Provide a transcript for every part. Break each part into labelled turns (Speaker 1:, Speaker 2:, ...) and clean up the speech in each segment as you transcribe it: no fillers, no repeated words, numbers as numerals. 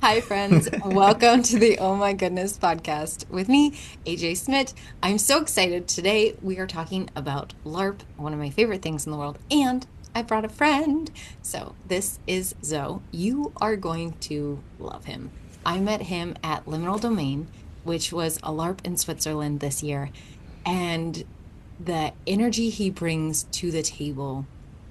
Speaker 1: Hi, friends. Welcome to the Oh My Goodness podcast with me, AJ Smith. I'm so excited. Today we are talking about LARP, one of my favorite things in the world, and I brought a friend. So, this is Zoe. You are going to love him. I met him at Liminal Domain, which was a LARP in Switzerland this year, and the energy he brings to the table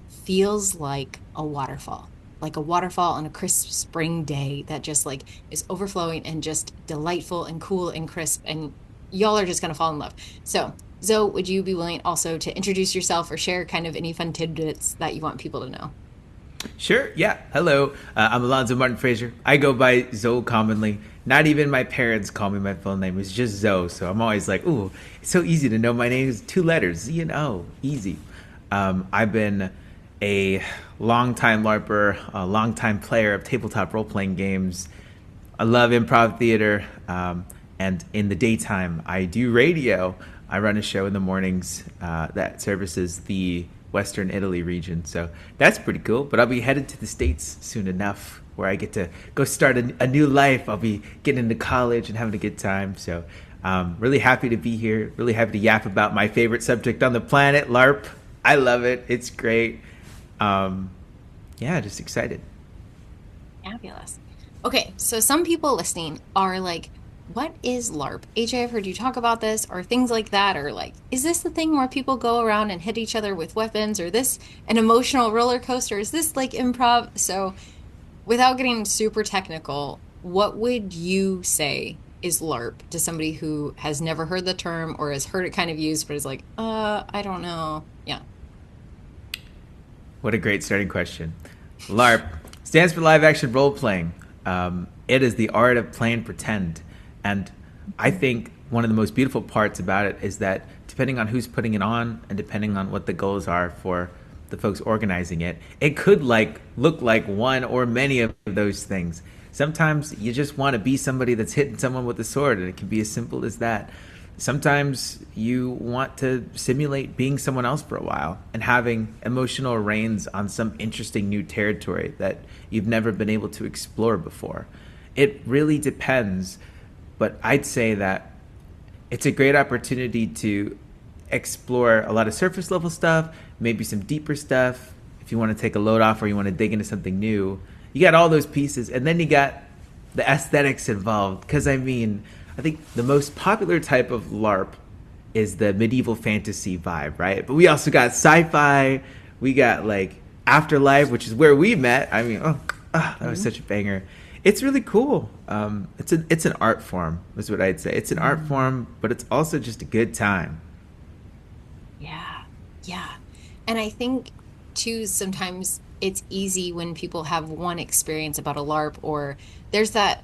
Speaker 1: feels like a waterfall on a crisp spring day that just like is overflowing and just delightful and cool and crisp. And y'all are just going to fall in love. So, Zoe, would you be willing also to introduce yourself or share kind of any fun tidbits that you want people to know?
Speaker 2: Sure, yeah. Hello, I'm Alonzo Martin Fraser. I go by Zoe commonly. Not even my parents call me my full name. It's just Zoe. So I'm always like, ooh, it's so easy to know my name is two letters, Z and O. Easy. I've been a longtime LARPer, a longtime player of tabletop role playing games. I love improv theater. And in the daytime, I do radio. I run a show in the mornings that services the Western Italy region. So that's pretty cool. But I'll be headed to the States soon enough where I get to go start a new life. I'll be getting into college and having a good time. So really happy to be here. Really happy to yap about my favorite subject on the planet, LARP. I love it. It's great. Yeah, just excited.
Speaker 1: Fabulous. Okay, so some people listening are like, what is LARP? AJ, I've heard you talk about this, or things like that, or like, is this the thing where people go around and hit each other with weapons, or this an emotional roller coaster? Is this like improv? So, without getting super technical, what would you say is LARP to somebody who has never heard the term or has heard it kind of used, but is like, I don't know. Yeah.
Speaker 2: What a great starting question. LARP stands for live action role playing. It is the art of playing pretend. And I think one of the most beautiful parts about it is that depending on who's putting it on and depending on what the goals are for the folks organizing it, it could look like one or many of those things. Sometimes you just want to be somebody that's hitting someone with a sword, and it can be as simple as that. Sometimes you want to simulate being someone else for a while and having emotional reins on some interesting new territory that you've never been able to explore before. It really depends, but I'd say that it's a great opportunity to explore a lot of surface level stuff, maybe some deeper stuff. If you want to take a load off or you want to dig into something new, you got all those pieces, and then you got the aesthetics involved. Because I think the most popular type of LARP is the medieval fantasy vibe, right? But we also got sci-fi. We got like Afterlife, which is where we met. That was such a banger. It's really cool. It's an art form, is what I'd say. It's an art form, but it's also just a good time.
Speaker 1: Yeah, yeah. And I think too, sometimes it's easy when people have one experience about a LARP, or there's that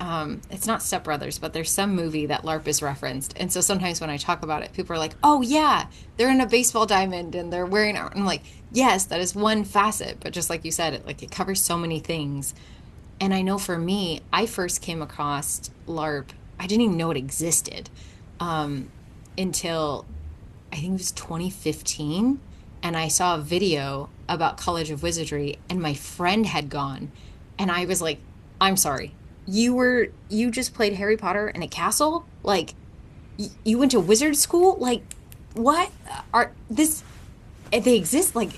Speaker 1: it's not Step Brothers, but there's some movie that LARP is referenced. And so sometimes when I talk about it, people are like, "Oh yeah, they're in a baseball diamond and they're wearing art." I'm like, "Yes, that is one facet, but just like you said, it covers so many things." And I know for me, I first came across LARP. I didn't even know it existed um, until I think it was 2015. And I saw a video about College of Wizardry, and my friend had gone. And I was like, I'm sorry. You just played Harry Potter in a castle? Like, you went to wizard school? Like, what are this? They exist? Like,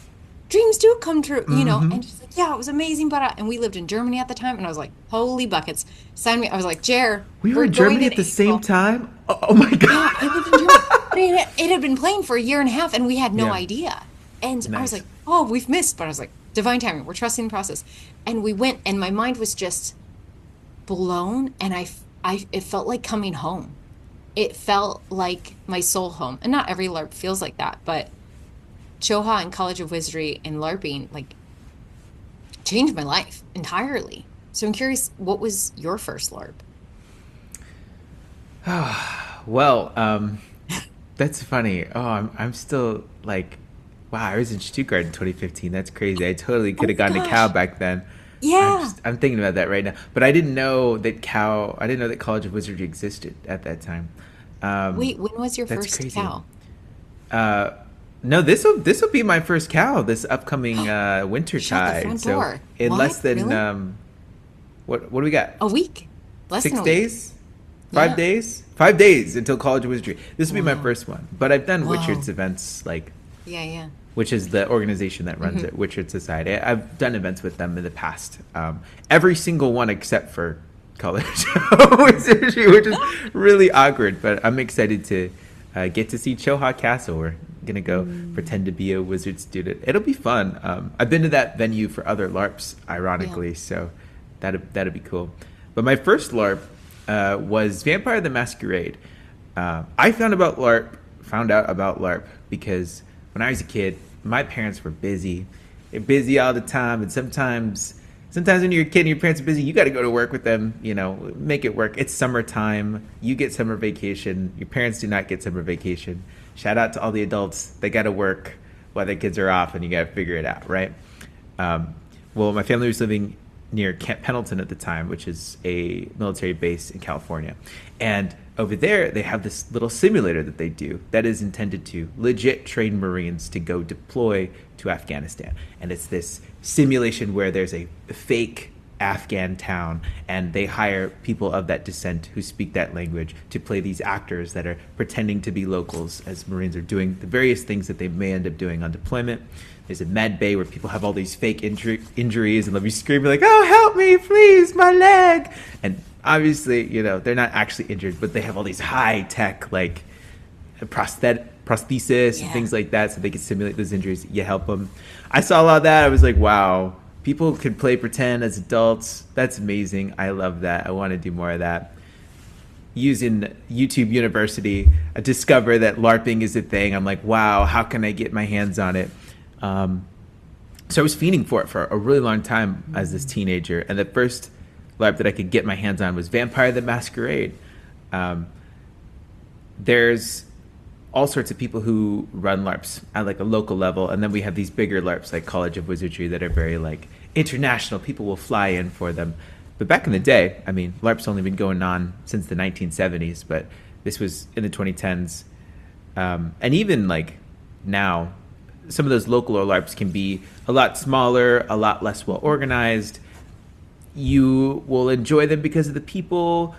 Speaker 1: dreams do come true, you know?
Speaker 2: Mm-hmm.
Speaker 1: And she's like, yeah, it was amazing. And we lived in Germany at the time. And I was like, holy buckets. Sign me. I was like, Jer,
Speaker 2: We were
Speaker 1: we're
Speaker 2: in
Speaker 1: going
Speaker 2: Germany
Speaker 1: in
Speaker 2: at the same
Speaker 1: April.
Speaker 2: time. Oh my
Speaker 1: Yeah, I
Speaker 2: god.
Speaker 1: lived in Germany. But it had been playing for a year and a half, and we had no
Speaker 2: Yeah.
Speaker 1: idea. And I was
Speaker 2: Nice.
Speaker 1: like, oh, we've missed. But I was like, divine timing. We're trusting the process. And we went, and my mind was just blown. And it felt like coming home. It felt like my soul home. And not every LARP feels like that, but Choha and College of Wizardry and LARPing, like, changed my life entirely. So I'm curious, what was your first LARP?
Speaker 2: Well, that's funny. Oh, I'm still like, wow, I was in Stuttgart in 2015. That's crazy. I totally
Speaker 1: Oh
Speaker 2: could have
Speaker 1: my
Speaker 2: gone to Cal
Speaker 1: gosh.
Speaker 2: back then.
Speaker 1: Yeah.
Speaker 2: I'm thinking about that right now. But I didn't know that I didn't know that College of Wizardry existed at that time. Um,
Speaker 1: Wait, when was your
Speaker 2: that's
Speaker 1: first
Speaker 2: crazy.
Speaker 1: cow?
Speaker 2: Uh, no, this will be my first cow this upcoming winter
Speaker 1: Shut the
Speaker 2: tide.
Speaker 1: front
Speaker 2: So
Speaker 1: door.
Speaker 2: in
Speaker 1: What?
Speaker 2: less than
Speaker 1: Really?
Speaker 2: what do we got?
Speaker 1: A week? Less than
Speaker 2: six
Speaker 1: a week.
Speaker 2: days,
Speaker 1: Yeah.
Speaker 2: 5 days, 5 days until College of Wizardry. This will be my
Speaker 1: Wow.
Speaker 2: first one, but I've done Witcher's
Speaker 1: Whoa.
Speaker 2: events, like
Speaker 1: Yeah, yeah.
Speaker 2: which is the organization that runs
Speaker 1: Hmm.
Speaker 2: it, Witcher Society. I've done events with them in the past. Every single one except for College of Wizardry, which is really awkward. But I'm excited to get to see Choha Castle. We're gonna go pretend to be a wizard student. It'll be fun. I've been to that venue for other LARPs,
Speaker 1: Yeah.
Speaker 2: ironically, so that'd be cool. But my first LARP was Vampire the Masquerade. I found out about LARP because when I was a kid, my parents were busy. They're busy all the time, and sometimes when you're a kid and your parents are busy, you got to go to work with them. You know, make it work. It's summertime. You get summer vacation. Your parents do not get summer vacation. Shout out to all the adults. They got to work while their kids are off, and you got to figure it out, right? Um, well, my family was living near Camp Pendleton at the time, which is a military base in California. And over there, they have this little simulator that they do that is intended to legit train Marines to go deploy to Afghanistan. And it's this simulation where there's a fake Afghan town, and they hire people of that descent who speak that language to play these actors that are pretending to be locals as Marines are doing the various things that they may end up doing on deployment. There's a med bay where people have all these fake injuries and they'll be screaming like, "Oh, help me, please, my leg!" And obviously, you know, they're not actually injured, but they have all these high tech like prosthesis and
Speaker 1: Yeah.
Speaker 2: things like that, so they can simulate those injuries. You help them. I saw a lot of that. I was like, wow, people can play pretend as adults. That's amazing. I love that. I want to do more of that. Using YouTube University, I discover that LARPing is a thing. I'm like, wow, how can I get my hands on it? Um, so I was fiending for it for a really long time as this teenager, and the first LARP that I could get my hands on was Vampire the Masquerade. Um, there's all sorts of people who run LARPs at like a local level, and then we have these bigger LARPs like College of Wizardry that are very like international. People will fly in for them. But back in the day, I mean, LARP's only been going on since the 1970s, but this was in the 2010s, and even like now, some of those local LARPs can be a lot smaller, a lot less well organized. You will enjoy them because of the people,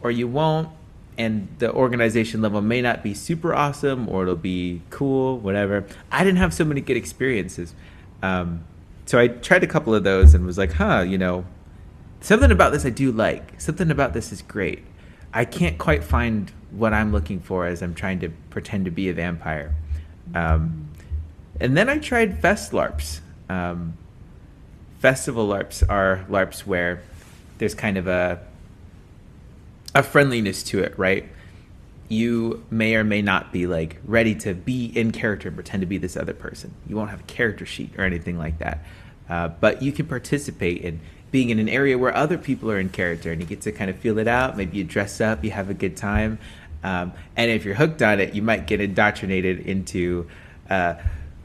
Speaker 2: or you won't, and the organization level may not be super awesome, or it'll be cool, whatever. I didn't have so many good experiences, so I tried a couple of those and was like, you know, something about this I do like. Something about this is great. I can't quite find what I'm looking for as I'm trying to pretend to be a vampire. Um, and then I tried Fest LARPs. Festival LARPs are LARPs where there's kind of a friendliness to it, right? You may or may not be like ready to be in character and pretend to be this other person. You won't have a character sheet or anything like that. But you can participate in being in an area where other people are in character, and you get to kind of feel it out. Maybe you dress up, you have a good time. And if you're hooked on it, you might get indoctrinated into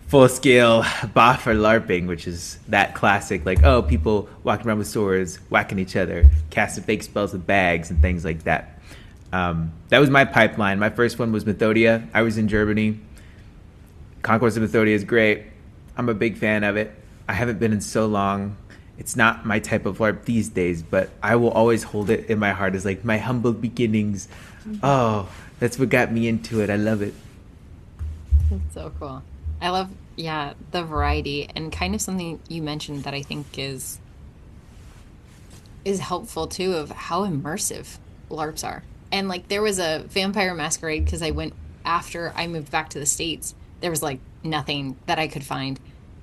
Speaker 2: full scale Boffer LARPing, which is that classic, like, oh, people walking around with swords, whacking each other, casting fake spells with bags and things like that. That was my pipeline. My first one was Methodia. I was in Germany. Conquest of Methodia is great. I'm a big fan of it. I haven't been in so long. It's not my type of LARP these days, but I will always hold it in my heart as like my humble beginnings. Oh, that's what got me into it. I love it.
Speaker 1: That's so cool. I love, yeah, the variety and kind of something you mentioned that I think is helpful too of how immersive LARPs are. And like there was a Vampire Masquerade because I went after I moved back to the States. There was like nothing that I could find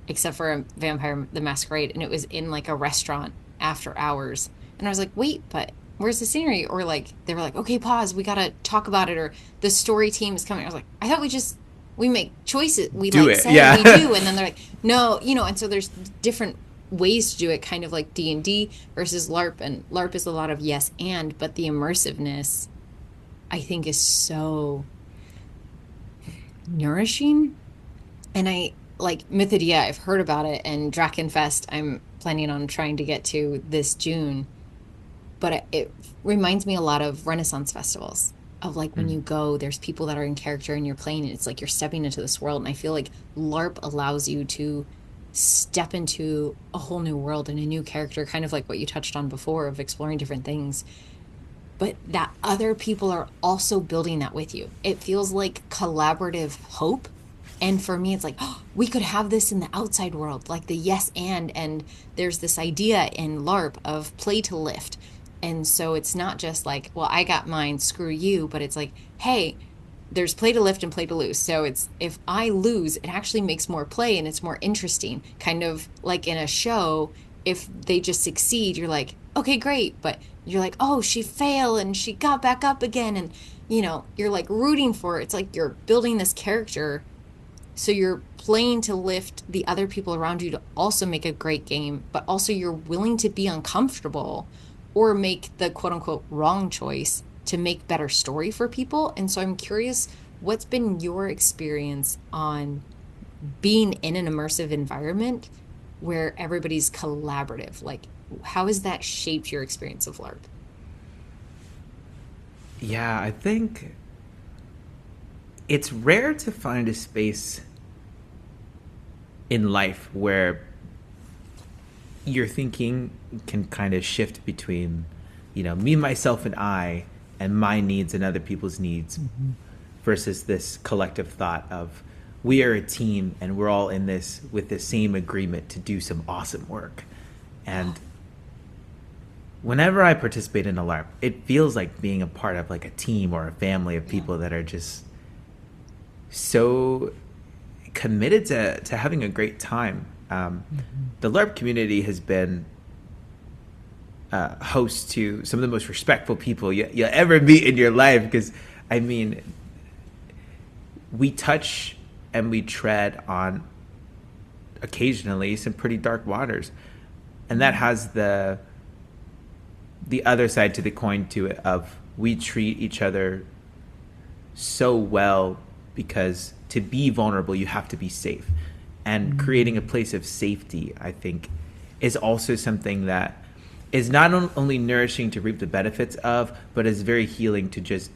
Speaker 1: except for a Vampire the Masquerade, and it was in like a restaurant after hours. And I was like, wait, but where's the scenery? Or like they were like, okay, pause, we gotta talk about it, or the story team is coming. I was like, I thought we make choices. We
Speaker 2: Do
Speaker 1: like
Speaker 2: it.
Speaker 1: say we
Speaker 2: Yeah.
Speaker 1: do, and then they're like, no, and so there's different ways to do it, kind of like D&D versus LARP, and LARP is a lot of yes and, but the immersiveness I think is so nourishing. And I like Mythodia, I've heard about it, and Drakenfest I'm planning on trying to get to this June, but it reminds me a lot of Renaissance festivals of like when
Speaker 2: Mm.
Speaker 1: you go, there's people that are in character and you're playing, and it's like you're stepping into this world. And I feel like LARP allows you to step into a whole new world and a new character, kind of like what you touched on before of exploring different things. but that other people are also building that with you. It feels like collaborative hope. And for me, it's like, oh, we could have this in the outside world, like the yes and there's this idea in LARP of play to lift. And so it's not just like, well, I got mine, screw you, but it's like, hey, there's play to lift and play to lose. So it's if I lose, it actually makes more play and it's more interesting. Kind of like in a show, if they just succeed, you're like, okay, great. But you're like, oh, she failed and she got back up again. And, you're like rooting for it. It's like you're building this character. So you're playing to lift the other people around you to also make a great game, but also you're willing to be uncomfortable or make the quote unquote wrong choice to make better story for people. And so I'm curious, what's been your experience on being in an immersive environment where everybody's collaborative? Like, how has that shaped your experience of LARP?
Speaker 2: Yeah, I think it's rare to find a space in life where your thinking can kind of shift between, me, myself, and my needs and other people's needs versus this collective thought of we are a team and we're all in this with the same agreement to do some awesome work. And whenever I participate in a LARP, it feels like being a part of like a team or a family of people that are just so committed to having a great time. The LARP community has been host to some of the most respectful people you'll ever meet in your life. Because, I mean, we touch and we tread on occasionally some pretty dark waters. And that has the other side to the coin to it of we treat each other so well because to be vulnerable, you have to be safe. And creating a place of safety, I think, is also something that is not only nourishing to reap the benefits of, but is very healing to just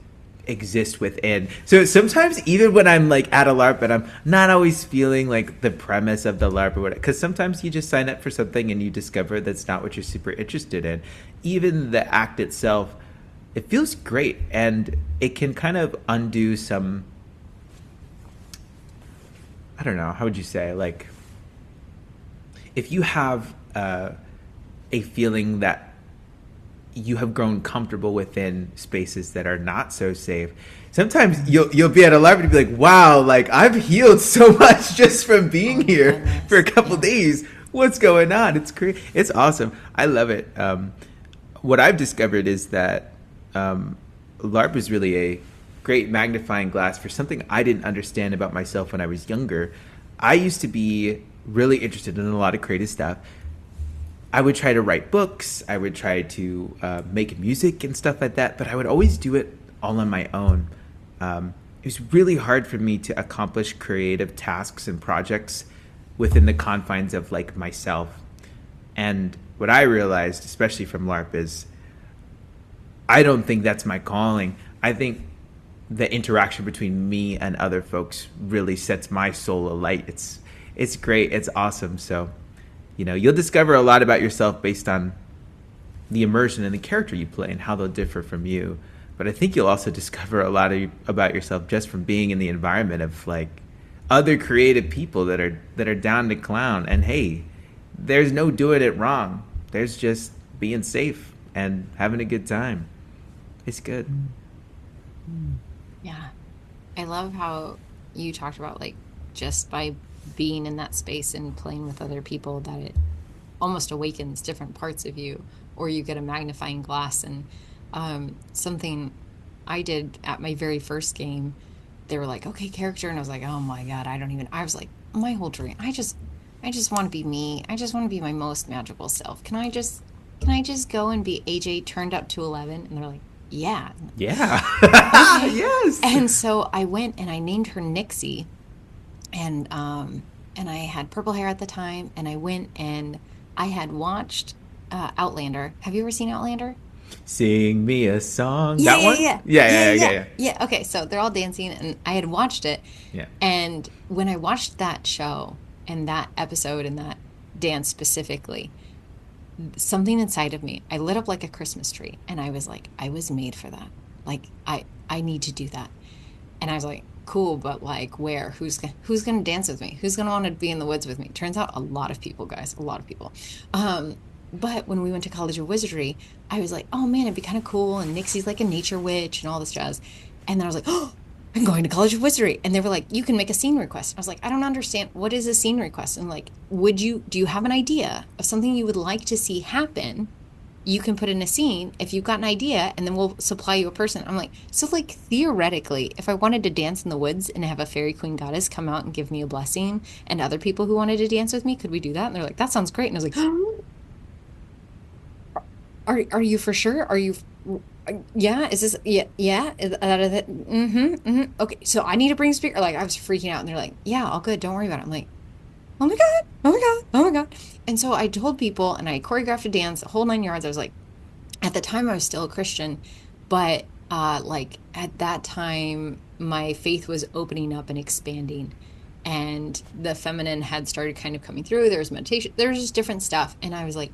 Speaker 2: exist within. So sometimes even when I'm like at a LARP and I'm not always feeling like the premise of the LARP or whatever, because sometimes you just sign up for something and you discover that's not what you're super interested in. Even the act itself, it feels great and it can kind of undo some, I don't know, how would you say, like, if you have a feeling that you have grown comfortable within spaces that are not so safe, sometimes you'll be at a LARP and be like, wow, like I've healed so much just from being here
Speaker 1: Goodness.
Speaker 2: for a couple days. What's going on? It's crazy. It's awesome. I love it. What I've discovered is that LARP is really a great magnifying glass for something I didn't understand about myself when I was younger. I used to be really interested in a lot of creative stuff. I would try to write books. I would try to make music and stuff like that, but I would always do it all on my own. It was really hard for me to accomplish creative tasks and projects within the confines of like myself. And what I realized, especially from LARP, is I don't think that's my calling. I think the interaction between me and other folks really sets my soul alight. It's great. It's awesome. So, you'll discover a lot about yourself based on the immersion and the character you play and how they'll differ from you. But I think you'll also discover a lot about yourself just from being in the environment of like other creative people that are down to clown. And hey, there's no doing it wrong. There's just being safe and having a good time. It's good.
Speaker 1: Yeah. I love how you talked about like just by being in that space and playing with other people that it almost awakens different parts of you or you get a magnifying glass. And something I did at my very first game, they were like, okay, character. And I was like, oh my God, I was like, my whole dream, I just want to be me. I just want to be my most magical self. Can I just go and be AJ turned up to 11? And they're like, yeah.
Speaker 2: Yeah.
Speaker 1: Okay.
Speaker 2: Yes.
Speaker 1: And so I went and I named her Nixie, and I had purple hair at the time, and I went and I had watched Outlander. Have you ever seen Outlander?
Speaker 2: Sing me a song.
Speaker 1: Yeah,
Speaker 2: That
Speaker 1: yeah,
Speaker 2: one?
Speaker 1: yeah,
Speaker 2: Yeah,
Speaker 1: yeah,
Speaker 2: yeah,
Speaker 1: yeah,
Speaker 2: yeah,
Speaker 1: yeah.
Speaker 2: yeah.
Speaker 1: Yeah. Okay, so they're all dancing, and I had watched it,
Speaker 2: Yeah.
Speaker 1: and when I watched that show and that episode and that dance specifically, something inside of me, I lit up like a Christmas tree, and I was like, I was made for that. Like I need to do that. And I was like, cool, but like where? Who's gonna dance with me? Who's gonna want to be in the woods with me? Turns out a lot of people, guys, a lot of people. Um, but when we went to College of Wizardry, I was like, oh man, it'd be kind of cool. And Nixie's like a nature witch and all this jazz. And then I was like, oh, I'm going to College of Wizardry. And they were like, you can make a scene request. I was like, I don't understand. What is a scene request? And like, do you have an idea of something you would like to see happen? You can put in a scene if you've got an idea, and then we'll supply you a person. I'm like, so like theoretically, if I wanted to dance in the woods and have a fairy queen goddess come out and give me a blessing, and other people who wanted to dance with me, could we do that? And they're like, that sounds great. And I was like, are you for sure? Are you? Yeah, is this? Yeah, yeah. Is that is it? Mm-hmm, mm-hmm. Okay, so I need to bring a speaker. Like I was freaking out, and they're like, yeah, all good. Don't worry about it. I'm like, oh my God, oh my God, oh my God. And so I told people, and I choreographed a dance, a whole 9 yards. I was like, at the time I was still a Christian, but like at that time my faith was opening up and expanding, and the feminine had started kind of coming through. There was meditation, there was just different stuff, and I was like,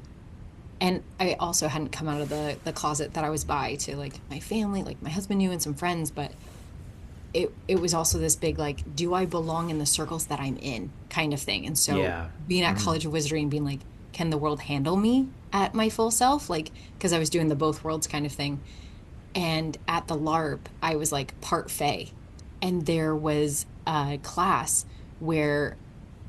Speaker 1: and I also hadn't come out of the closet that I was bi to like my family, like my husband knew and some friends, but it was also this big like, do I belong in the circles that I'm in kind of thing. And so
Speaker 2: Yeah.
Speaker 1: being at
Speaker 2: Mm.
Speaker 1: College of Wizardry and being like, can the world handle me at my full self? Like, because I was doing the both worlds kind of thing. And at the LARP, I was like part Fae. And there was a class where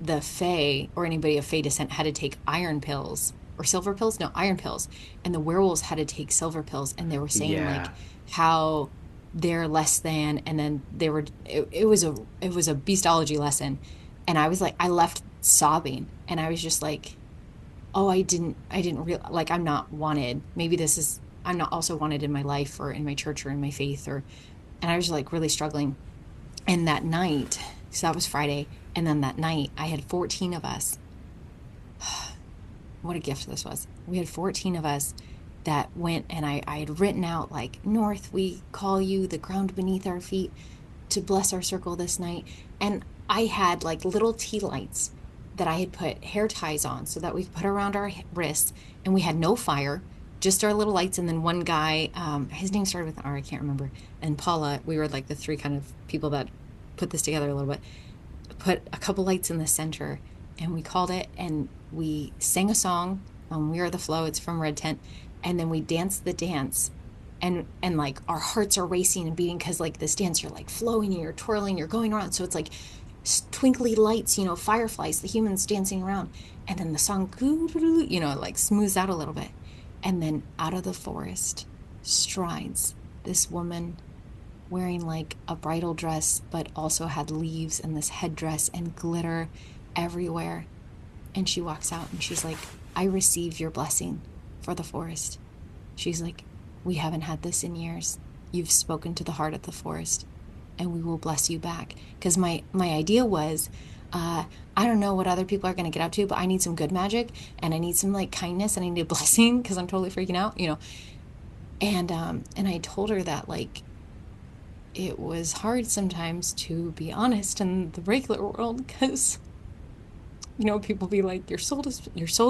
Speaker 1: the Fae or anybody of Fae descent had to take iron pills or silver pills. No, iron pills. And the werewolves had to take silver pills. And they were saying like
Speaker 2: Yeah.
Speaker 1: how they're less than. And then they were, it was a beastology lesson. And I was like, I left sobbing. And I was just like, oh, I didn't real like I'm not wanted. Maybe this is I'm not also wanted in my life or in my church or in my faith or and I was like really struggling. And that night, so that was Friday, and then that night I had 14 of us. What a gift this was. We had 14 of us that went and I had written out like North, we call you the ground beneath our feet to bless our circle this night. And I had like little tea lights that I had put hair ties on so that we could put around our wrists, and we had no fire, just our little lights. And then one guy, his name started with an R, I can't remember. And Paula, we were like the three kind of people that put this together a little bit, put a couple lights in the center, and we called it, and we sang a song. We Are the Flow, it's from Red Tent. And then we danced the dance, and like our hearts are racing and beating because like this dance you're like flowing and you're twirling, you're going around, so it's like twinkly lights, fireflies, the humans dancing around. And then the song, like smooths out a little bit. And then out of the forest strides this woman wearing like a bridal dress, but also had leaves and this headdress and glitter everywhere. And she walks out and she's like, I receive your blessing for the forest. She's like, we haven't had this in years. You've spoken to the heart of the forest, and we will bless you back. Because my idea was, I don't know what other people are going to get up to, but I need some good magic, and I need some like kindness, and I need a blessing because I'm totally freaking out. And I told her that like it was hard sometimes to be honest in the regular world because people be like your soul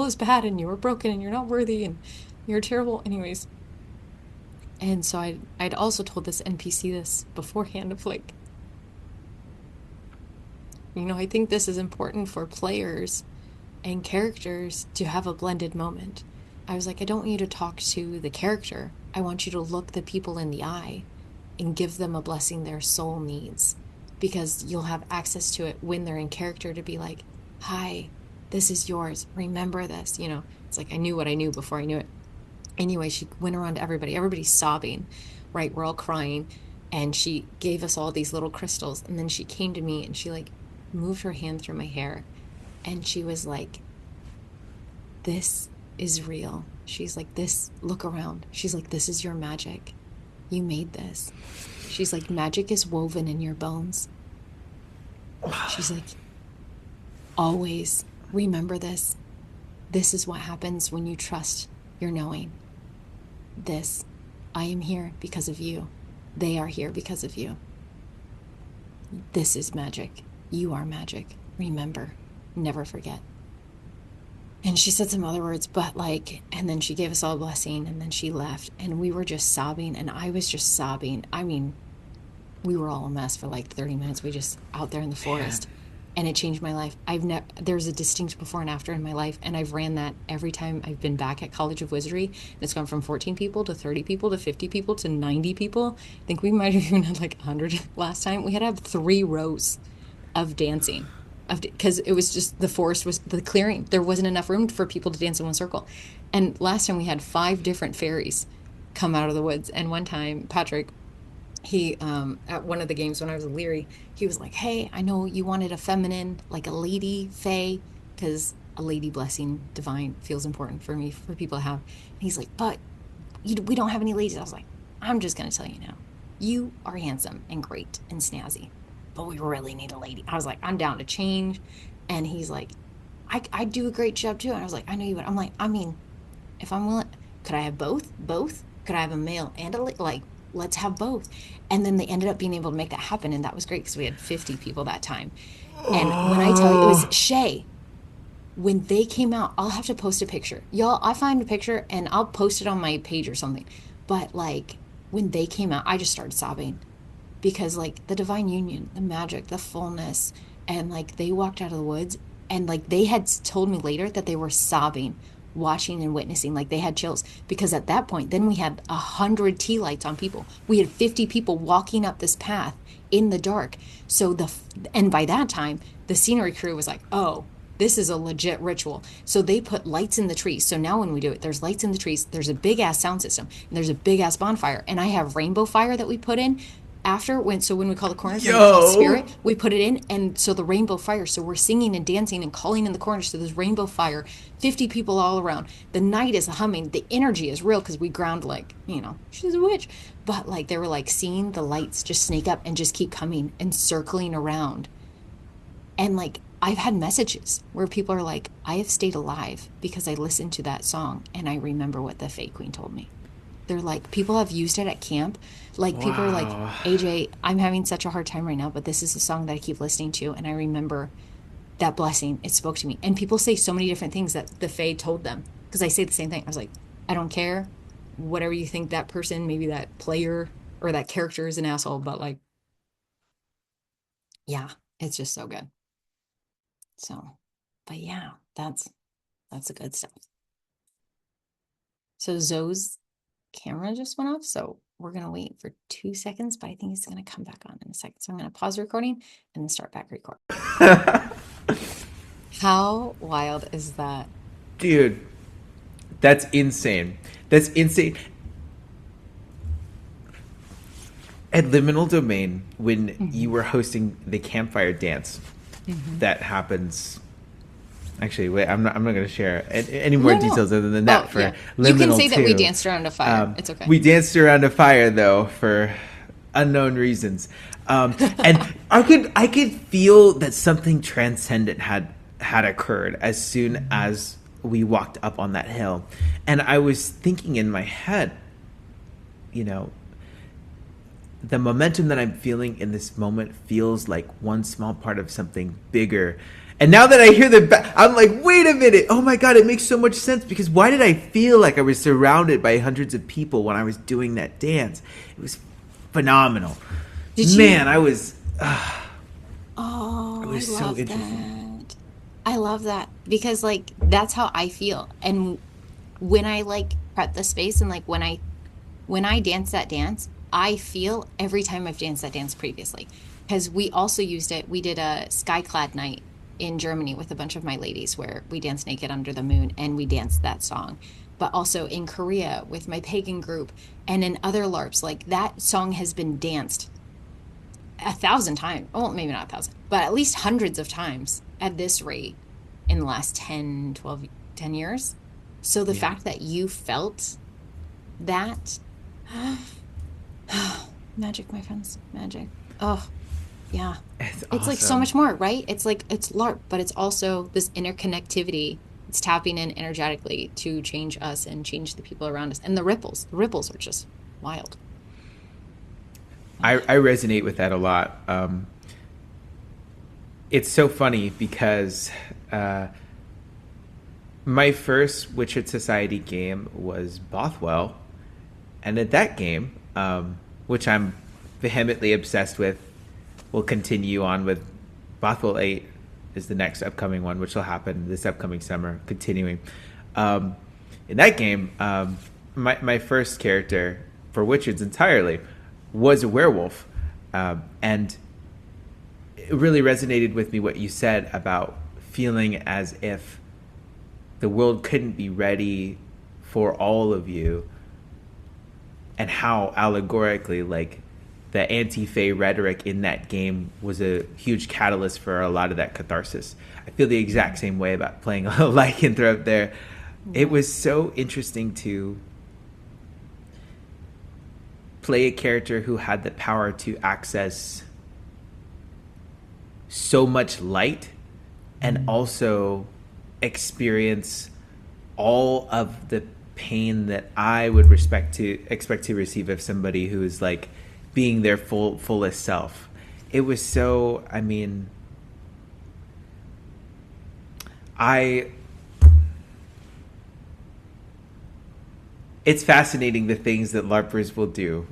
Speaker 1: is bad and you are broken and you're not worthy and you're terrible anyways. And so I'd also told this NPC this beforehand of like, I think this is important for players and characters to have a blended moment. I was like, I don't want you to talk to the character. I want you to look the people in the eye and give them a blessing their soul needs, because you'll have access to it when they're in character to be like, hi, this is yours. Remember this. It's like I knew what I knew before I knew it. Anyway, she went around to everybody. Everybody's sobbing, right? We're all crying. And she gave us all these little crystals. And then she came to me and she like moved her hand through my hair. And she was like, this is real. She's like, this, look around. She's like, this is your magic. You made this. She's like, magic is woven in your bones. She's like, always remember this. This is what happens when you trust your knowing. This, I am here because of you. They are here because of you. This is magic. You are magic. Remember, never forget. And she said some other words, but like, and then she gave us all a blessing and then she left and we were just sobbing and I was just sobbing. I mean, we were all a mess for like 30 minutes. We just out there in the
Speaker 2: Man.
Speaker 1: forest and it changed my life. I've never, there's a distinct before and after in my life. And I've ran that every time I've been back at College of Wizardry. And it's gone from 14 people to 30 people to 50 people to 90 people. I think we might have even had like 100 last time. We had to have 3 rows of dancing of because it was just the forest was the clearing. There wasn't enough room for people to dance in one circle. And last time we had 5 different fairies come out of the woods. And one time, Patrick, he at one of the games when I was a Leary, he was like, "Hey, I know you wanted a feminine, like a lady fae, because a lady blessing divine feels important for me for people to have." And he's like, "But we don't have any ladies." I was like, "I'm just gonna tell you now, you are handsome and great and snazzy, but we really need a lady." I was like, "I'm down to change," and he's like, "I do a great job too." And I was like, "I know you would." I'm like, "I mean, if I'm willing, could I have both? Both? Could I have a male and a like? Let's have both." And then they ended up being able to make that happen, and that was great because we had 50 people that time. And when I tell you, it was
Speaker 2: Oh.
Speaker 1: Shay. When they came out, I'll have to post a picture, y'all. I find a picture and I'll post it on my page or something. But like when they came out, I just started sobbing because like the divine union, the magic, the fullness, and like they walked out of the woods and like they had told me later that they were sobbing, watching and witnessing, like they had chills because at that point, then we had 100 tea lights on people. We had 50 people walking up this path in the dark. So and by that time, the scenery crew was like, "Oh, this is a legit ritual." So they put lights in the trees. So now when we do it, there's lights in the trees, there's a big ass sound system, and there's a big ass bonfire. And I have rainbow fire that we put in after when we call the corners, when we call
Speaker 2: Yo.
Speaker 1: spirit, we put it in. And so the rainbow fire, so we're singing and dancing and calling in the corners. So there's rainbow fire, 50 people all around. The night is humming, the energy is real because we ground like, she's a witch. But like they were like seeing the lights just snake up and just keep coming and circling around. And like I've had messages where people are like, "I have stayed alive because I listened to that song and I remember what the Fae Queen told me." They're like, people have used it at camp. Like people are like,
Speaker 2: Wow.
Speaker 1: "AJ, I'm having such a hard time right now, but this is a song that I keep listening to and I remember that blessing. It spoke to me." And people say so many different things that the Fae told them because I say the same thing. I was like, "I don't care. Whatever you think that person, maybe that player or that character is an asshole, but like, yeah, it's just so good." So, but yeah, that's the good stuff. So Zoe's camera just went off, so we're gonna wait for 2 seconds, but I think it's gonna come back on in a second. So I'm gonna pause the recording and then start back record. How wild is that?
Speaker 2: Dude, that's insane. That's insane. At Liminal Domain, when you
Speaker 1: Mhm.
Speaker 2: were hosting the campfire dance,
Speaker 1: Mhm.
Speaker 2: that happens. Actually, wait, I'm not going to share any more
Speaker 1: No, no.
Speaker 2: details other than
Speaker 1: Oh,
Speaker 2: that for
Speaker 1: yeah. You can
Speaker 2: Liminal
Speaker 1: say that we
Speaker 2: 2.
Speaker 1: danced around a fire. It's okay.
Speaker 2: We danced around a fire though for unknown reasons, and I could feel that something transcendent had occurred as soon
Speaker 1: Mhm.
Speaker 2: as we walked up on that hill, and I was thinking in my head, you know, the momentum that I'm feeling in this moment feels like one small part of something bigger. And now that I hear I'm like, wait a minute. Oh my God, it makes so much sense because why did I feel like I was surrounded by hundreds of people when I was doing that dance? It was phenomenal.
Speaker 1: Did you?
Speaker 2: Man, it
Speaker 1: Oh, I
Speaker 2: was so
Speaker 1: love
Speaker 2: interesting.
Speaker 1: that. I love that because like that's how I feel. And when I like prep the space and like when I dance that dance, I feel every time I've danced that dance previously. Because we also used it. We did a skyclad night in Germany with a bunch of my ladies where we danced naked under the moon and we danced that song. But also in Korea with my pagan group and in other LARPs, like that song has been danced 1,000 times. Well, maybe not 1,000, but at least hundreds of times at this rate in the last 10, 12, 10 years. So the
Speaker 2: Yeah,
Speaker 1: fact that you felt that magic, my friends, magic. Oh, yeah.
Speaker 2: it's
Speaker 1: It's like so
Speaker 2: awesome.
Speaker 1: much more, right? It's like it's LARP, but it's also this interconnectivity. It's tapping in energetically to change us and change the people around us. And the ripples are just wild.
Speaker 2: I resonate with that a lot. It's so funny because My first Witcher Society game was Bothwell, and at that game, which I'm vehemently obsessed with, we'll continue on with Bothwell 8 is the next upcoming one, which will happen this upcoming summer, continuing. In that game, my first character for Witchers entirely was a werewolf. And it really resonated with me what you said about feeling as if the world couldn't be ready for all of you, and how allegorically like the anti-Fae rhetoric in that game was a huge catalyst for a lot of that catharsis. I feel the exact same way about playing a lycanthrope there. It was so interesting to play a character who had the power to access so much light and also experience all of the pain that I would expect to receive of somebody who is like being their fullest self. It was so, I mean, it's fascinating the things that LARPers will do.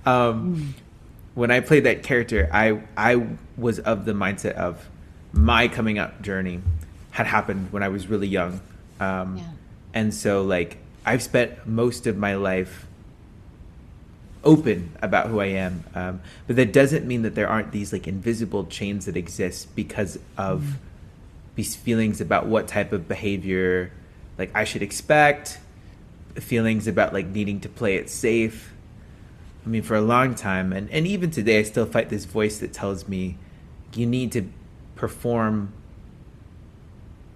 Speaker 2: When I played that character, I was of the mindset of my coming out journey had happened when I was really young. And so like I've spent most of my life open about who I am. But that doesn't mean that there aren't these like invisible chains that exist because of these feelings about what type of behavior like I should expect, feelings about like needing to play it safe. I mean, for a long time, and even today, I still fight this voice that tells me you need to perform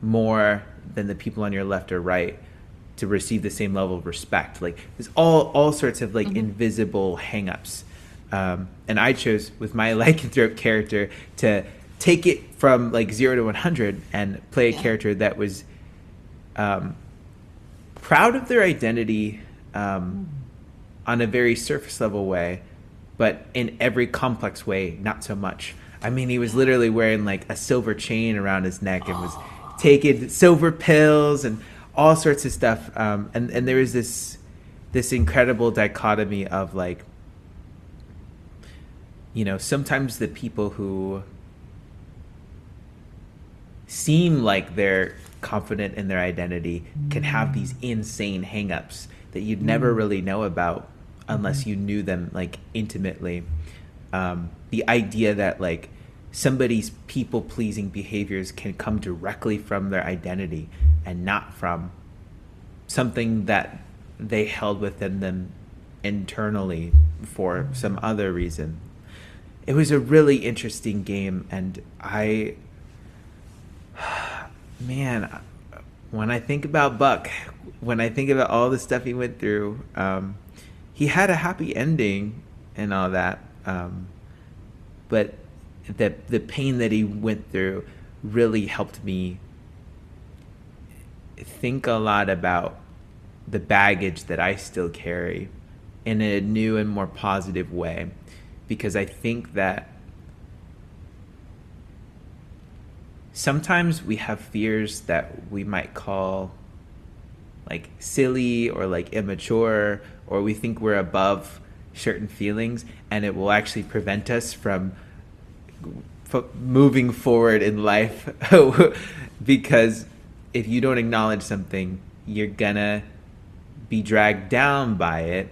Speaker 2: more than the people on your left or right to receive the same level of respect. Like there's all sorts of like invisible hangups. And I chose with my lycanthrope character to take it from like 0 to 100 and play a character that was proud of their identity on a very surface level way, but in every complex way, not so much. I mean, he was literally wearing like a silver chain around his neck and was taking silver pills and all sorts of stuff. And there was this incredible dichotomy of like, you know, sometimes the people who seem like they're confident in their identity can have these insane hangups that you'd never really know about unless you knew them like intimately. The idea that like somebody's people-pleasing behaviors can come directly from their identity and not from something that they held within them internally for some other reason. It was a really interesting game, and man, when I think about Buck, when I think about all the stuff he went through, he had a happy ending and all that, but the pain that he went through really helped me think a lot about the baggage that I still carry in a new and more positive way, because I think that sometimes we have fears that we might call like silly or like immature, or we think we're above certain feelings, and it will actually prevent us from moving forward in life. Because if you don't acknowledge something, you're gonna be dragged down by it.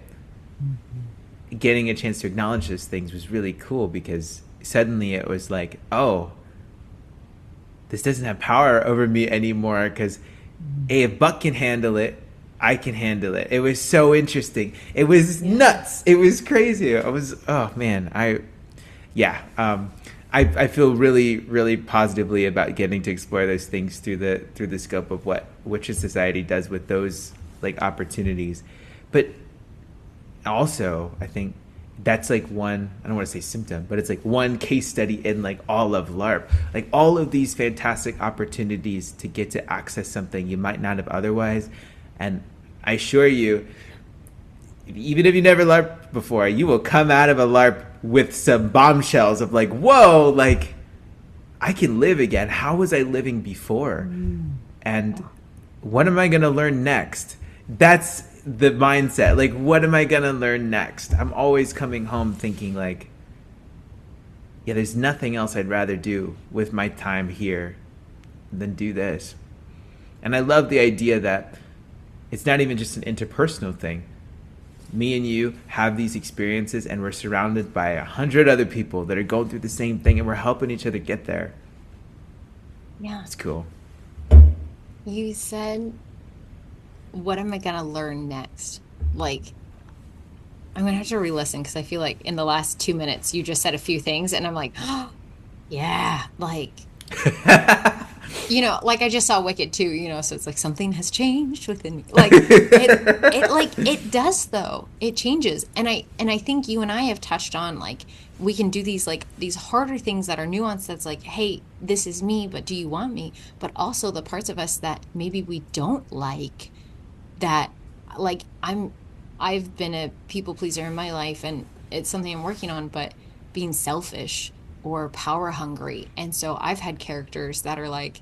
Speaker 2: Getting a chance to acknowledge those things was really cool, because suddenly it was like, oh, this doesn't have power over me anymore, because hey, if Buck can handle it, I can handle it. It was so interesting. It was nuts. It was crazy. Oh man, I feel really, really positively about getting to explore those things through the scope of what Witcher Society does with those like opportunities. But also, I think that's like one, I don't want to say symptom, but it's like one case study in like all of LARP. Like all of these fantastic opportunities to get to access something you might not have otherwise. And I assure you, even if you never LARPed before, you will come out of a LARP with some bombshells of like, whoa, like I can live again. How was I living before? And what am I going to learn next? That's the mindset. Like, what am I going to learn next? I'm always coming home thinking, like, yeah, there's nothing else I'd rather do with my time here than do this. And I love the idea that it's not even just an interpersonal thing. Me and you have these experiences, and we're surrounded by 100 other people that are going through the same thing, and we're helping each other get there.
Speaker 1: Yeah.
Speaker 2: It's cool.
Speaker 1: You said, what am I going to learn next? Like, I'm going to have to re-listen because I feel like in the last 2 minutes, you just said a few things and I'm like, oh, yeah, like, like I just saw Wicked too, so it's like something has changed within me. Like it does though. It changes. And I think you and I have touched on like we can do these like these harder things that are nuanced that's like, hey, this is me, but do you want me? But also the parts of us that maybe we don't like that like I've been a people pleaser in my life and it's something I'm working on, but being selfish or power hungry. And so I've had characters that are like,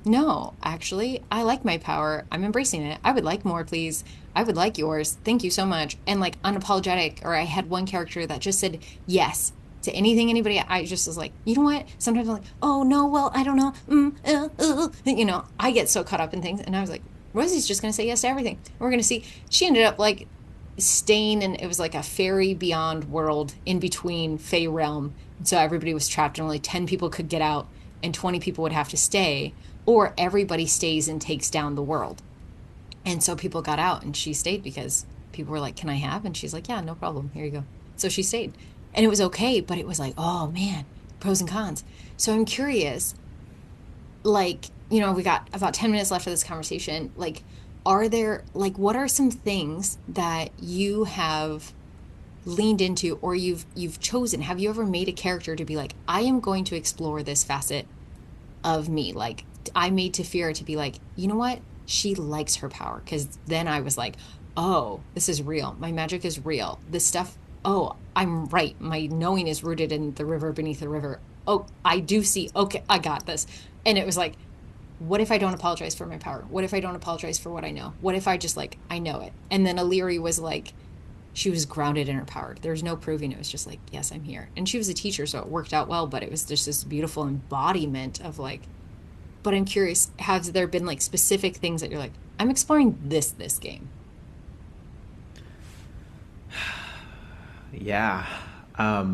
Speaker 1: no, actually, I like my power. I'm embracing it. I would like more, please. I would like yours. Thank you so much. And like unapologetic. Or I had one character that just said yes to anything, anybody. I just was like, you know what? Sometimes I'm like, oh no, well, I don't know. I get so caught up in things. And I was like, Rosie's just going to say yes to everything. We're going to see. She ended up like staying, and it was like a fairy beyond world in between Fey realm. And so everybody was trapped, and only 10 people could get out, and 20 people would have to stay, or everybody stays and takes down the world. And so people got out, and she stayed because people were like, can I have? And she's like, yeah, no problem. Here you go. So she stayed. And it was okay, but it was like, oh man, pros and cons. So I'm curious, like, we got about 10 minutes left of this conversation. Like, are there, like, what are some things that you have leaned into or you've chosen? Have you ever made a character to be like, I am going to explore this facet of me? Like, I made Tefira to be like, you know what? She likes her power. Because then I was like, oh, this is real. My magic is real. This stuff, oh, I'm right. My knowing is rooted in the river beneath the river. Oh, I do see. Okay, I got this. And it was like, what if I don't apologize for my power? What if I don't apologize for what I know? What if I just like, I know it? And then Illyri was like, she was grounded in her power. There was no proving. It was just like, yes, I'm here. And she was a teacher, so it worked out well, but it was just this beautiful embodiment of like, but I'm curious, has there been like specific things that you're like, I'm exploring this game?
Speaker 2: Yeah. I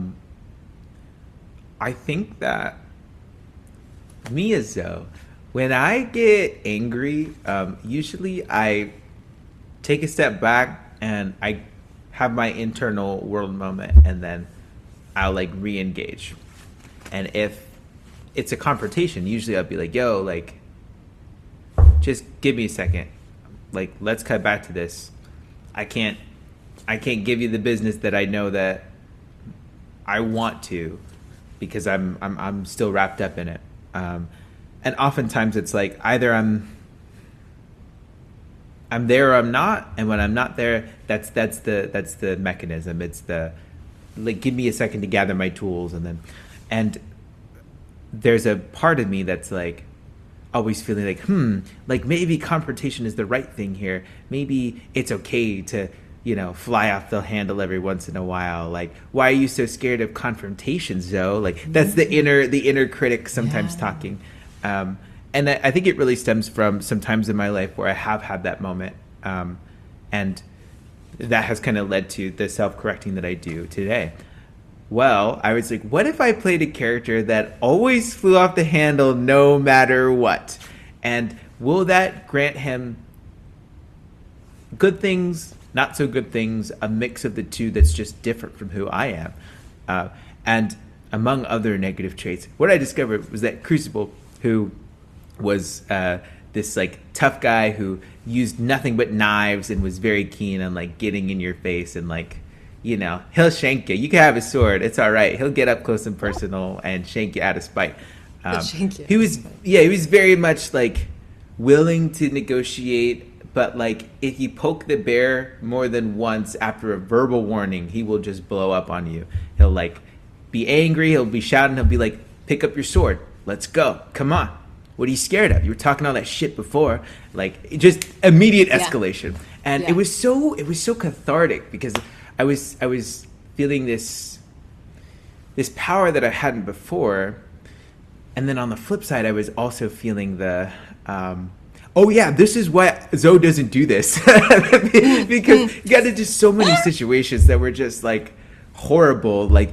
Speaker 2: think that me as though when I get angry, usually I take a step back and I have my internal world moment, and then I'll like re-engage. And if it's a confrontation, usually I'll be like, yo, like, just give me a second. Like, let's cut back to this. I can't give you the business that I know that I want to, because I'm still wrapped up in it. And oftentimes it's like either I'm there or I'm not, and when I'm not there, that's the mechanism. It's the like, give me a second to gather my tools, and there's a part of me that's like always feeling like like maybe confrontation is the right thing here. Maybe it's okay to fly off the handle every once in a while. Like, why are you so scared of confrontation, Zoe? Like, that's the inner critic sometimes talking. And I think it really stems from some times in my life where I have had that moment. And that has kind of led to the self-correcting that I do today. Well, I was like, what if I played a character that always flew off the handle no matter what? And will that grant him good things, not so good things, a mix of the two that's just different from who I am? And among other negative traits, what I discovered was that Crucible, who was this like tough guy who used nothing but knives and was very keen on like getting in your face and like, he'll shank you. You can have his sword. It's all right. He'll get up close and personal and shank you out of spite. He was very much like willing to negotiate, but like if you poke the bear more than once after a verbal warning, he will just blow up on you. He'll like be angry. He'll be shouting. He'll be like, pick up your sword. Let's go. Come on. What are you scared of? You were talking all that shit before, like just immediate
Speaker 1: Yeah.
Speaker 2: escalation. And
Speaker 1: Yeah.
Speaker 2: it was so cathartic because I was feeling this power that I hadn't before. And then on the flip side, I was also feeling the, oh yeah, this is why Zoe doesn't do this. Because you got into so many situations that were just like horrible. Like,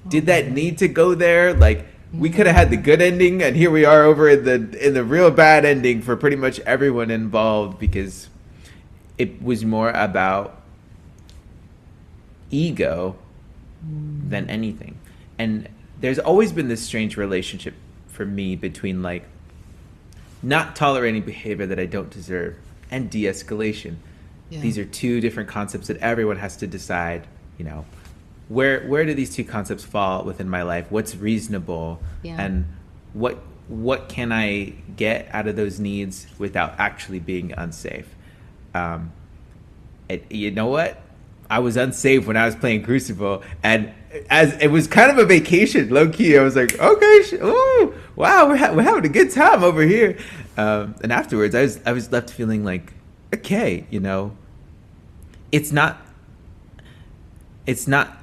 Speaker 1: Oh
Speaker 2: did that
Speaker 1: man.
Speaker 2: need to go there? Like, we could have had the
Speaker 1: Mm.
Speaker 2: good ending, and here we are over in the real bad ending for pretty much everyone involved because it was more about ego than
Speaker 1: Mm.
Speaker 2: anything. And there's always been this strange relationship for me between like not tolerating behavior that I don't deserve and de-escalation.
Speaker 1: Yeah.
Speaker 2: These are two different concepts that everyone has to decide, you know, where do these two concepts fall within my life? What's reasonable
Speaker 1: Yeah.
Speaker 2: and what what can I get out of those needs without actually being unsafe? Um, you know what? I was unsafe when I was playing Crucible, and as it was kind of a vacation, low key. I was like, okay, ooh, wow, we're having a good time over here. And afterwards, I was left feeling like, okay, you know, it's not it's not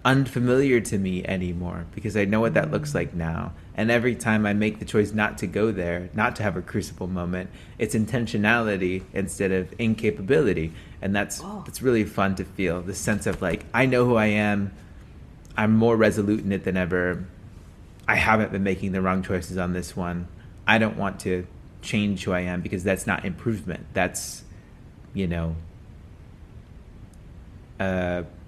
Speaker 2: unfamiliar to me anymore because I know what that looks
Speaker 1: Mm.
Speaker 2: like now. And every time I make the choice not to go there, not to have a crucible moment, it's intentionality instead of incapability, and
Speaker 1: Oh.
Speaker 2: that's really fun to feel. The sense of like I know who I am. I'm more resolute in it than ever. I haven't been making the wrong choices on this one. I don't want to change who I am because that's not improvement. That's you know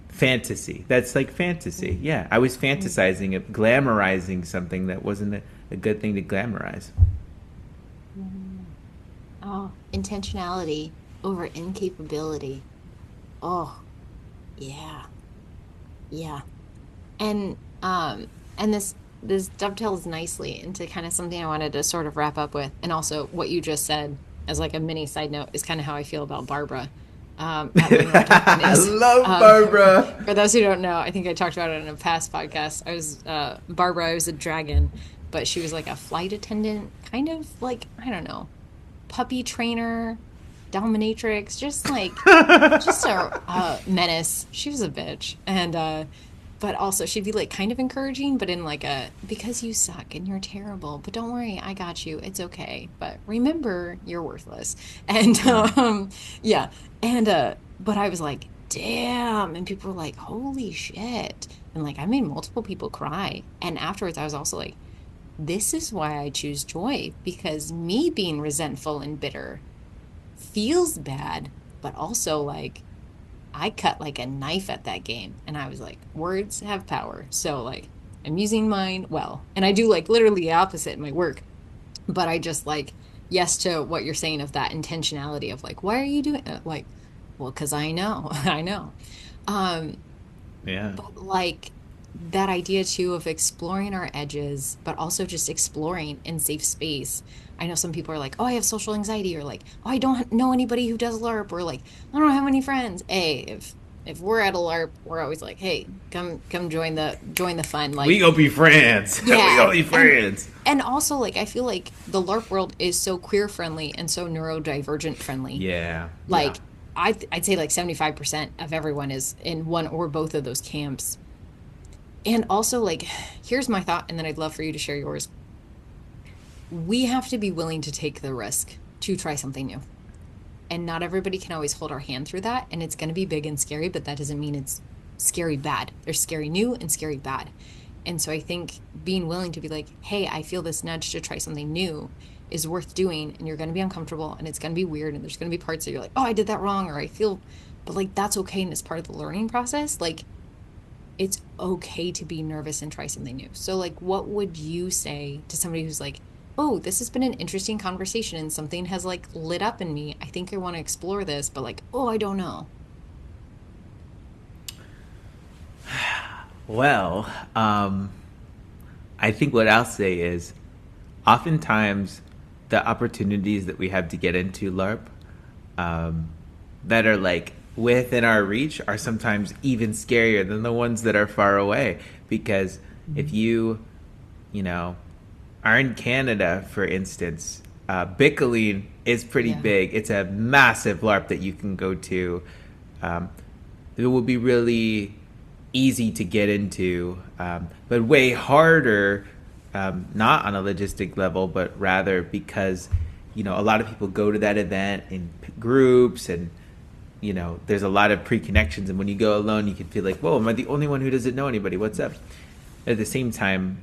Speaker 2: fantasy. That's like fantasy.
Speaker 1: Mm.
Speaker 2: Yeah, I was
Speaker 1: Mm.
Speaker 2: fantasizing of glamorizing something that wasn't a good thing to glamorize.
Speaker 1: Mm. Oh, intentionality over incapability. Oh, yeah. Yeah. And and this dovetails nicely into kind of something I wanted to sort of wrap up with. And also what you just said as like a mini side note is kind of how I feel about Barbara. At Women Talking
Speaker 2: I
Speaker 1: is
Speaker 2: love Barbara.
Speaker 1: for those who don't know, I think I talked about it in a past podcast. I was Barbara, I was a dragon, but she was like a flight attendant, kind of like, I don't know, puppy trainer, dominatrix, just a menace. She was a bitch. And but also she'd be like kind of encouraging, but in like a because you suck and you're terrible, but don't worry, I got you. It's okay. But remember, you're worthless. And
Speaker 2: Mm.
Speaker 1: yeah. And but I was like, damn. And people were like, holy shit. And like I made multiple people cry. And afterwards I was also like, this is why I choose joy, because me being resentful and bitter feels bad, but also like I cut like a knife at that game. And I was like, words have power. So like I'm using mine well. And I do like literally the opposite in my work. But I just like, yes to what you're saying of that intentionality of like, why are you doing it? Like, well, because I know, I know. Um,
Speaker 2: Yeah.
Speaker 1: but like that idea too of exploring our edges, but also just exploring in safe space. I know some people are like, oh, I have social anxiety, or like, oh, I don't know anybody who does LARP, or like, I don't have any friends. Hey, if we're at a LARP, we're always like, hey, come join the fun.
Speaker 2: We
Speaker 1: Like,
Speaker 2: gonna be friends. We
Speaker 1: yeah.
Speaker 2: gonna be friends.
Speaker 1: And also like I feel like the LARP world is so queer friendly and so neurodivergent friendly.
Speaker 2: Yeah. Yeah.
Speaker 1: Like I'd say like 75% of everyone is in one or both of those camps. And also, like, here's my thought, and then I'd love for you to share yours. We have to be willing to take the risk to try something new. And not everybody can always hold our hand through that. And it's going to be big and scary, but that doesn't mean it's scary bad. There's scary new and scary bad. And so I think being willing to be like, hey, I feel this nudge to try something new is worth doing. And you're going to be uncomfortable and it's going to be weird. And there's going to be parts that you're like, oh, I did that wrong. Or I feel, but like, that's okay. And it's part of the learning process. Like, it's okay to be nervous and try something new. So, like, what would you say to somebody who's like, oh, this has been an interesting conversation and something has like lit up in me. I think I want to explore this, but like, oh, I don't know.
Speaker 2: Well, I think what I'll say is oftentimes the opportunities that we have to get into LARP um, that are like within our reach are sometimes even scarier than the ones that are far away. Because if you, you know, are in Canada, for instance, Bicoline is pretty
Speaker 1: Yeah.
Speaker 2: big. It's a massive LARP that you can go to. Um, it will be really easy to get into, but way harder, not on a logistic level, but rather because a lot of people go to that event in groups, and there's a lot of pre-connections, and when you go alone you can feel like, whoa, am I the only one who doesn't know anybody? What's up? At the same time,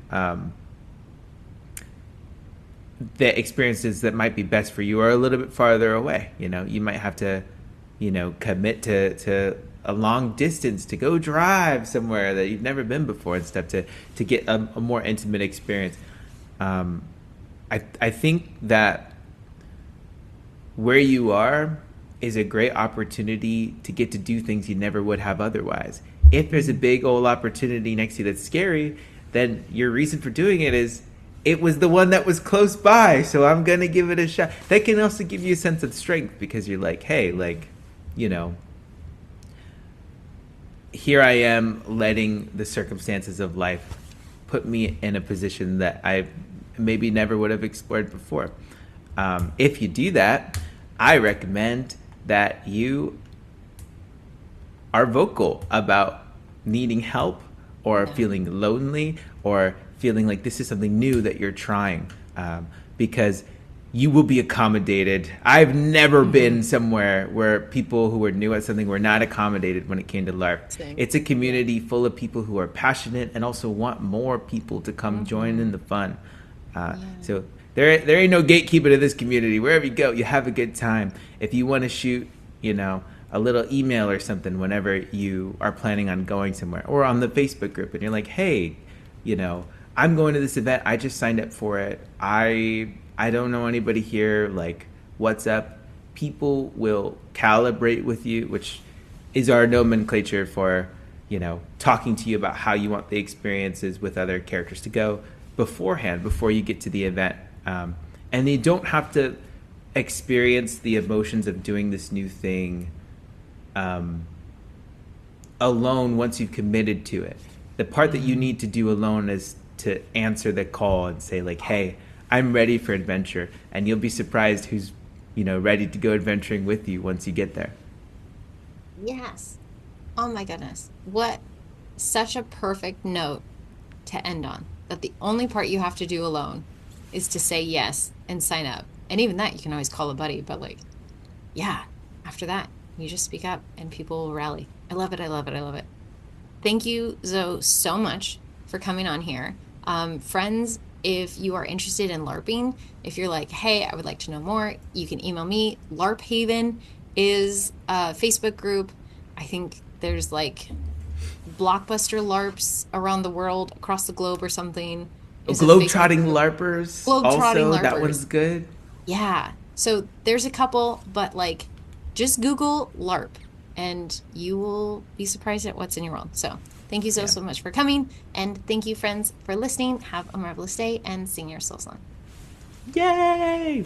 Speaker 2: the experiences that might be best for you are a little bit farther away. You might have to commit to a long distance to go drive somewhere that you've never been before and stuff to get a more intimate experience. I think that where you are is a great opportunity to get to do things you never would have otherwise. If there's a big old opportunity next to you that's scary, then your reason for doing it is it was the one that was close by, so I'm gonna give it a shot. That can also give you a sense of strength because you're like, hey, like, you know, here I am letting the circumstances of life put me in a position that I maybe never would have explored before. If you do that, I recommend that you are vocal about needing help or
Speaker 1: Yeah.
Speaker 2: feeling lonely or feeling like this is something new that you're trying, because you will be accommodated. I've never
Speaker 1: Hmm.
Speaker 2: been somewhere where people who are new at something were not accommodated when it came to LARP.
Speaker 1: Same.
Speaker 2: It's a
Speaker 1: Yeah.
Speaker 2: community full of people who are passionate and also want more people to come join in
Speaker 1: Hmm.
Speaker 2: the fun.
Speaker 1: Yeah.
Speaker 2: So there ain't no gatekeeper to this community. Wherever you go, you have a good time. If you want to shoot, a little email or something whenever you are planning on going somewhere, or on the Facebook group, and you're like, hey, you know, I'm going to this event. I just signed up for it. I don't know anybody here. Like, what's up? People will calibrate with you, which is our nomenclature for talking to you about how you want the experiences with other characters to go beforehand, before you get to the event. And you don't have to experience the emotions of doing this new thing um, alone once you've committed to it. The part that you
Speaker 1: Hmm.
Speaker 2: need to do alone is to answer the call and say, like, hey, I'm ready for adventure. And you'll be surprised who's ready to go adventuring with you once you get there.
Speaker 1: Yes. Oh my goodness. What such a perfect note to end on. That the only part you have to do alone is to say yes and sign up. And even that you can always call a buddy, but like, yeah, after that, you just speak up and people will rally. I love it. I love it. I love it. Thank you, Zoe, so much for coming on here. Friends, if you are interested in LARPing, if you're like, hey, I would like to know more, you can email me. LARP Haven is a Facebook group. I think there's like blockbuster LARPs around the world, across the globe or something.
Speaker 2: Oh,
Speaker 1: Is a Facebook
Speaker 2: Globetrotting
Speaker 1: group.
Speaker 2: LARPers,
Speaker 1: Globetrotting
Speaker 2: also, that one's
Speaker 1: LARPers.
Speaker 2: good.
Speaker 1: Yeah. So there's a couple, but like just Google LARP and you will be surprised at what's in your world. So thank you so,
Speaker 2: Yeah.
Speaker 1: so much for coming. And thank you, friends, for listening. Have a marvelous day and sing your soul song.
Speaker 2: Yay!